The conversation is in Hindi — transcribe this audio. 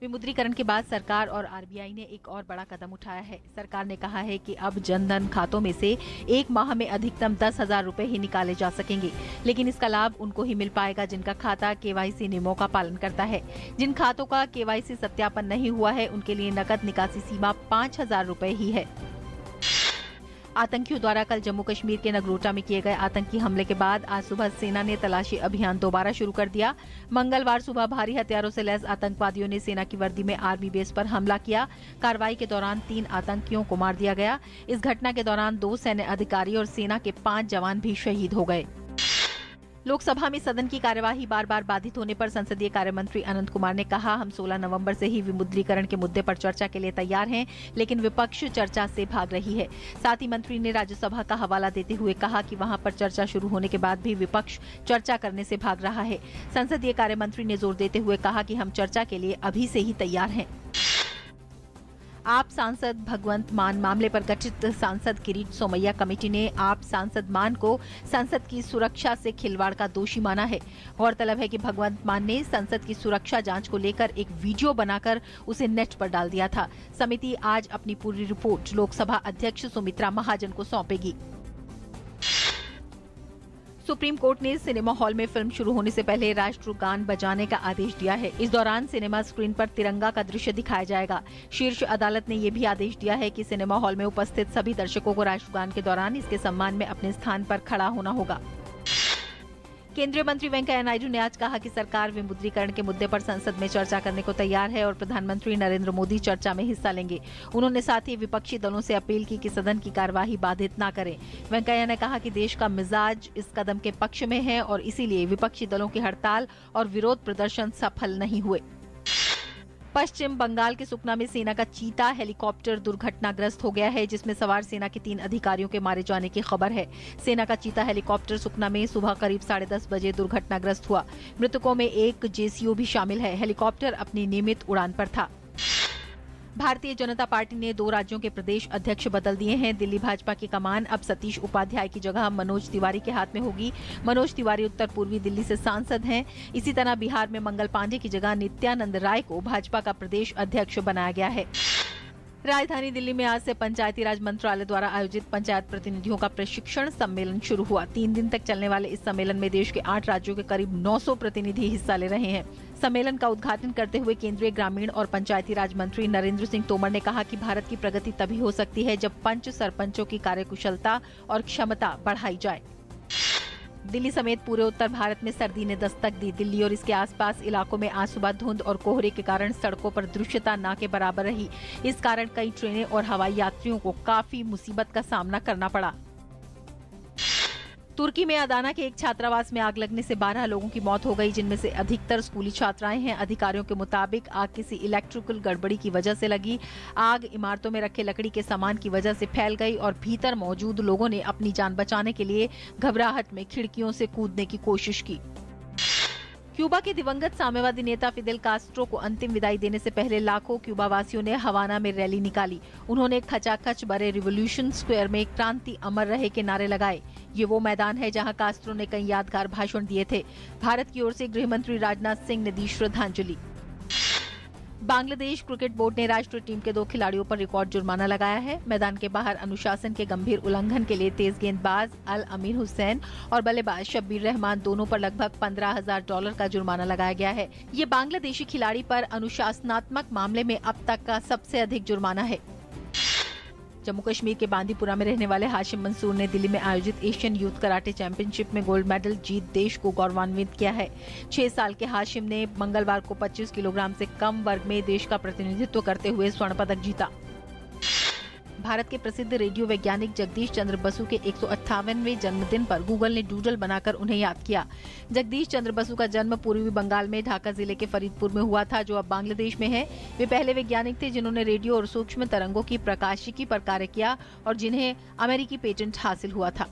विमुद्रीकरण के बाद सरकार और आरबीआई ने एक और बड़ा कदम उठाया है। सरकार ने कहा है कि अब जनधन खातों में से एक माह में अधिकतम 10,000 रुपए ही निकाले जा सकेंगे, लेकिन इसका लाभ उनको ही मिल पाएगा जिनका खाता केवाईसी नियमों का पालन करता है। जिन खातों का केवाईसी सत्यापन नहीं हुआ है उनके लिए नकद निकासी सीमा 5,000 रुपए ही है। आतंकियों द्वारा कल जम्मू कश्मीर के नगरोटा में किए गए आतंकी हमले के बाद आज सुबह सेना ने तलाशी अभियान दोबारा शुरू कर दिया। मंगलवार सुबह भारी हथियारों से लैस आतंकवादियों ने सेना की वर्दी में आर्मी बेस पर हमला किया। कार्रवाई के दौरान 3 आतंकियों को मार दिया गया। इस घटना के दौरान 2 सैन्य अधिकारी और सेना के 5 जवान भी शहीद हो गए। लोकसभा में सदन की कार्यवाही बार बार बाधित होने पर संसदीय कार्य मंत्री अनंत कुमार ने कहा, हम 16 नवंबर से ही विमुद्रीकरण के मुद्दे पर चर्चा के लिए तैयार हैं, लेकिन विपक्ष चर्चा से भाग रही है। साथ ही मंत्री ने राज्यसभा का हवाला देते हुए कहा कि वहां पर चर्चा शुरू होने के बाद भी विपक्ष चर्चा करने से भाग रहा है। संसदीय कार्य मंत्री ने जोर देते हुए कहा कि हम चर्चा के लिए अभी से ही तैयार हैं। आप सांसद भगवंत मान मामले पर गठित सांसद किरीट सोमैया कमेटी ने आप सांसद मान को संसद की सुरक्षा से खिलवाड़ का दोषी माना है। गौरतलब है कि भगवंत मान ने संसद की सुरक्षा जांच को लेकर एक वीडियो बनाकर उसे नेट पर डाल दिया था। समिति आज अपनी पूरी रिपोर्ट लोकसभा अध्यक्ष सुमित्रा महाजन को सौंपेगी। सुप्रीम कोर्ट ने सिनेमा हॉल में फिल्म शुरू होने से पहले राष्ट्रगान बजाने का आदेश दिया है। इस दौरान सिनेमा स्क्रीन पर तिरंगा का दृश्य दिखाया जाएगा। शीर्ष अदालत ने यह भी आदेश दिया है कि सिनेमा हॉल में उपस्थित सभी दर्शकों को राष्ट्रगान के दौरान इसके सम्मान में अपने स्थान पर खड़ा होना होगा। केंद्रीय मंत्री वेंकैया नायडू ने आज कहा कि सरकार विमुद्रीकरण के मुद्दे पर संसद में चर्चा करने को तैयार है और प्रधानमंत्री नरेंद्र मोदी चर्चा में हिस्सा लेंगे। उन्होंने साथ ही विपक्षी दलों से अपील की कि सदन की कार्यवाही बाधित न करें। वेंकैया ने कहा कि देश का मिजाज इस कदम के पक्ष में है और इसीलिए विपक्षी दलों की हड़ताल और विरोध प्रदर्शन सफल नहीं हुए। पश्चिम बंगाल के सुकना में सेना का चीता हेलीकॉप्टर दुर्घटनाग्रस्त हो गया है, जिसमें सवार सेना के 3 अधिकारियों के मारे जाने की खबर है। सेना का चीता हेलीकॉप्टर सुकना में सुबह करीब 10:30 बजे दुर्घटनाग्रस्त हुआ। मृतकों में एक जेसीओ भी शामिल है। हेलीकॉप्टर अपनी नियमित उड़ान पर था। भारतीय जनता पार्टी ने 2 राज्यों के प्रदेश अध्यक्ष बदल दिए हैं। दिल्ली भाजपा की कमान अब सतीश उपाध्याय की जगह मनोज तिवारी के हाथ में होगी। मनोज तिवारी उत्तर पूर्वी दिल्ली से सांसद हैं। इसी तरह बिहार में मंगल पांडे की जगह नित्यानंद राय को भाजपा का प्रदेश अध्यक्ष बनाया गया है। राजधानी दिल्ली में आज से पंचायती राज मंत्रालय द्वारा आयोजित पंचायत प्रतिनिधियों का प्रशिक्षण सम्मेलन शुरू हुआ। 3 दिन तक चलने वाले इस सम्मेलन में देश के 8 राज्यों के करीब 900 प्रतिनिधि हिस्सा ले रहे हैं। सम्मेलन का उद्घाटन करते हुए केंद्रीय ग्रामीण और पंचायती राज मंत्री नरेंद्र सिंह तोमर ने कहा कि भारत की प्रगति तभी हो सकती है जब पंच सरपंचों की कार्यकुशलता और क्षमता बढ़ाई जाए। दिल्ली समेत पूरे उत्तर भारत में सर्दी ने दस्तक दी। दिल्ली और इसके आसपास इलाकों में आज सुबह धुंध और कोहरे के कारण सड़कों पर दृश्यता न के बराबर रही। इस कारण कई ट्रेनें और हवाई यात्रियों को काफी मुसीबत का सामना करना पड़ा। तुर्की में अदाना के एक छात्रावास में आग लगने से 12 लोगों की मौत हो गई, जिनमें से अधिकतर स्कूली छात्राएं हैं। अधिकारियों के मुताबिक आग किसी इलेक्ट्रिकल गड़बड़ी की वजह से लगी। आग इमारतों में रखे लकड़ी के सामान की वजह से फैल गई और भीतर मौजूद लोगों ने अपनी जान बचाने के लिए घबराहट में खिड़कियों से कूदने की कोशिश की। क्यूबा के दिवंगत साम्यवादी नेता फिदेल कास्ट्रो को अंतिम विदाई देने से पहले लाखों क्यूबा वासियों ने हवाना में रैली निकाली। उन्होंने खचाखच भरे रिवॉल्यूशन स्क्वायर में क्रांति अमर रहे के नारे लगाए। ये वो मैदान है जहां कास्ट्रो ने कई यादगार भाषण दिए थे। भारत की ओर से गृह मंत्री राजनाथ सिंह ने दी श्रद्धांजलि। बांग्लादेश क्रिकेट बोर्ड ने राष्ट्रीय टीम के 2 खिलाड़ियों पर रिकॉर्ड जुर्माना लगाया है। मैदान के बाहर अनुशासन के गंभीर उल्लंघन के लिए तेज गेंदबाज अल अमीर हुसैन और बल्लेबाज शब्बीर रहमान दोनों पर लगभग $15,000 का जुर्माना लगाया गया है। ये बांग्लादेशी खिलाड़ी पर अनुशासनात्मक मामले में अब तक का सबसे अधिक जुर्माना है। जम्मू कश्मीर के बांदीपुरा में रहने वाले हाशिम मंसूर ने दिल्ली में आयोजित एशियन यूथ कराटे चैंपियनशिप में गोल्ड मेडल जीत देश को गौरवान्वित किया है। 6 साल के हाशिम ने मंगलवार को 25 किलोग्राम से कम वर्ग में देश का प्रतिनिधित्व करते हुए स्वर्ण पदक जीता। भारत के प्रसिद्ध रेडियो वैज्ञानिक जगदीश चंद्र बसु के 158वें जन्मदिन पर गूगल ने डूडल बनाकर उन्हें याद किया। जगदीश चंद्र बसु का जन्म पूर्वी बंगाल में ढाका जिले के फरीदपुर में हुआ था, जो अब बांग्लादेश में है। वे पहले वैज्ञानिक थे जिन्होंने रेडियो और सूक्ष्म तरंगों की प्रकाशिकी पर कार्य किया और जिन्हें अमेरिकी पेटेंट हासिल हुआ था।